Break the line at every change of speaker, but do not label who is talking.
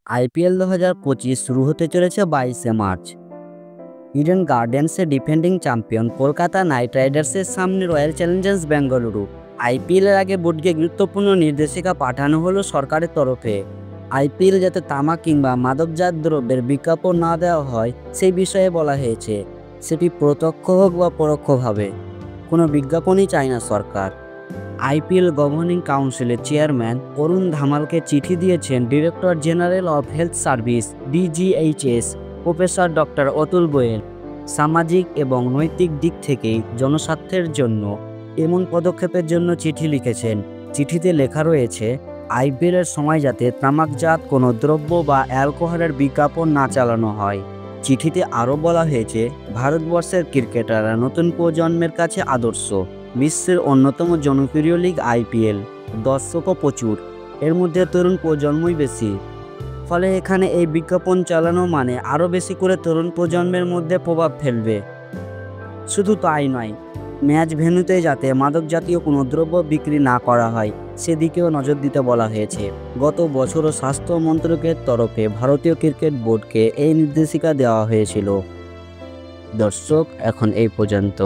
IPL 2025 শুরু হতে চলেছে 22শে মার্চ। ইডেন গার্ডেন্সে ডিফেন্ডিং চ্যাম্পিয়ন কলকাতা নাইট রাইডার্সের সামনে রয়্যাল চ্যালেঞ্জার্স বেঙ্গালুরু। আইপিএলের আগে বোর্ডকে গুরুত্বপূর্ণ নির্দেশিকা পাঠানো হলো সরকারের তরফে। আইপিএল যাতে তামাক কিংবা মাদকজাত দ্রব্যের বিজ্ঞাপন না দেওয়া হয় সেই বিষয়ে বলা হয়েছে, সেটি প্রত্যক্ষ হোক বা পরোক্ষভাবে। কোনো বিজ্ঞাপনই চায় না সরকার। আইপিএল গভর্নিং কাউন্সিলের চেয়ারম্যান অরুণ ধামালকে চিঠি দিয়েছেন director general of health service DGHS professor doctor Atul Goel. সামাজিক এবং নৈতিক দিক থেকেই জনস্বার্থের জন্য এমন পদক্ষেপের জন্য চিঠি লিখেছেন। চিঠিতে লেখা রয়েছে, আইপিএলের সময় যাতে তামাকজাত কোনো দ্রব্য বা অ্যালকোহলের বিজ্ঞাপন না চালানো হয়। চিঠিতে আরও বলা হয়েছে, ভারতবর্ষের ক্রিকেটাররা নতুন প্রজন্মের কাছে আদর্শ। বিশ্বের অন্যতম জনপ্রিয় লিগ আইপিএল, দর্শকও প্রচুর, এর মধ্যে তরুণ প্রজন্মই বেশি। ফলে এখানে এই বিজ্ঞাপন চালানো মানে আরও বেশি করে তরুণ প্রজন্মের মধ্যে প্রভাব ফেলবে। শুধু তাই নয়, ম্যাচ ভেন্যুতে যাতে মাদক জাতীয় কোনো দ্রব্য বিক্রি না করা হয় সেদিকেও নজর দিতে বলা হয়েছে। গত বছরও স্বাস্থ্য মন্ত্রকের তরফে ভারতীয় ক্রিকেট বোর্ডকে এই নির্দেশিকা দেওয়া হয়েছিল। দর্শক, এখন এই পর্যন্ত।